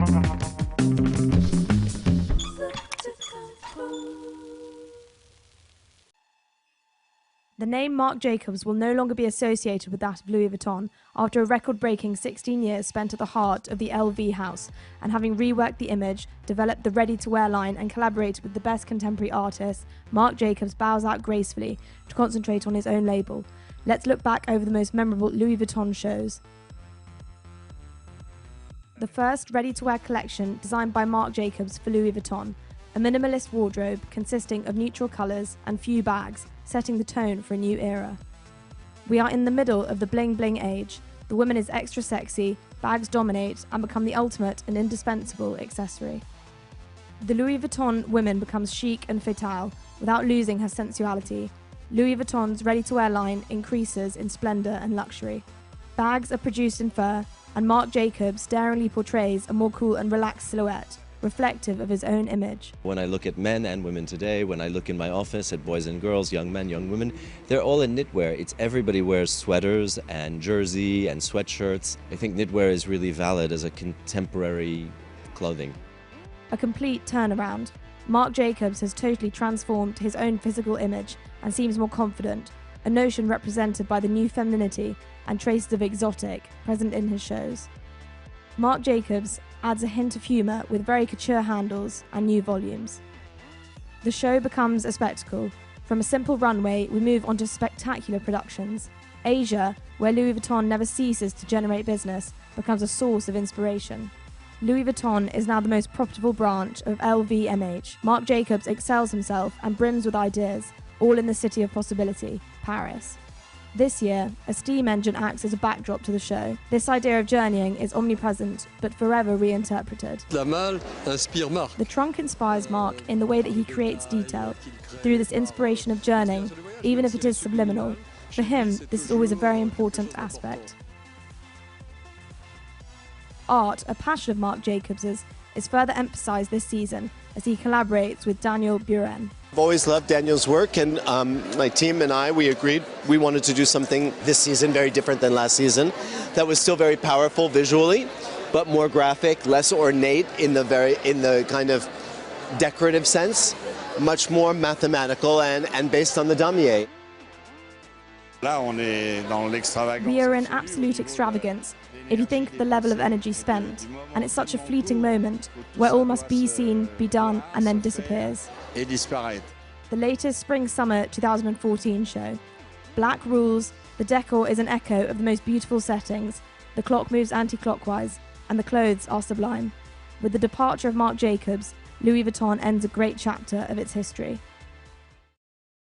The name Marc Jacobs will no longer be associated with that of Louis Vuitton after a record-breaking 16 years spent at the heart of the LV house, and having reworked the image, developed the ready-to-wear line and collaborated with the best contemporary artists, Marc Jacobs bows out gracefully to concentrate on his own label. Let's look back over the most memorable Louis Vuitton shows. The first ready-to-wear collection designed by Marc Jacobs for Louis Vuitton, a minimalist wardrobe consisting of neutral colours and few bags, setting the tone for a new era. We are in the middle of the bling-bling age. The woman is extra sexy, bags dominate and become the ultimate and indispensable accessory. The Louis Vuitton woman becomes chic and fatale without losing her sensuality. Louis Vuitton's ready-to-wear line increases in splendour and luxury. Bags are produced in fur, and Marc Jacobs daringly portrays a more cool and relaxed silhouette, reflective of his own image. When I look at men and women today, when I look in my office at boys and girls, young men, young women, they're all in knitwear. Everybody wears sweaters and jersey and sweatshirts. I think knitwear is really valid as a contemporary clothing. A complete turnaround. Marc Jacobs has totally transformed his own physical image and seems more confident, a notion represented by the new femininity and traces of exotic present in his shows. Marc Jacobs adds a hint of humour with very couture handles and new volumes. The show becomes a spectacle. From a simple runway, we move on to spectacular productions. Asia, where Louis Vuitton never ceases to generate business, becomes a source of inspiration. Louis Vuitton is now the most profitable branch of LVMH. Marc Jacobs excels himself and brims with ideas, all in the city of possibility, Paris. This year, a steam engine acts as a backdrop to the show. This idea of journeying is omnipresent, but forever reinterpreted. La malle inspire Marc. The trunk inspires Marc in the way that he creates detail. Through this inspiration of journeying, even if it is subliminal, for him, this is always a very important aspect. Art, a passion of Marc Jacobs's, is further emphasised this season as he collaborates with Daniel Buren. I've always loved Daniel's work, and my team and I, we agreed we wanted to do something this season very different than last season that was still very powerful visually, but more graphic, less ornate in the kind of decorative sense, much more mathematical and based on the damier. We are in absolute extravagance if you think of the level of energy spent, and it's such a fleeting moment where all must be seen, be done, and then disappears. The latest Spring-Summer 2014 show. Black rules, the decor is an echo of the most beautiful settings, the clock moves anti-clockwise, and the clothes are sublime. With the departure of Marc Jacobs, Louis Vuitton ends a great chapter of its history.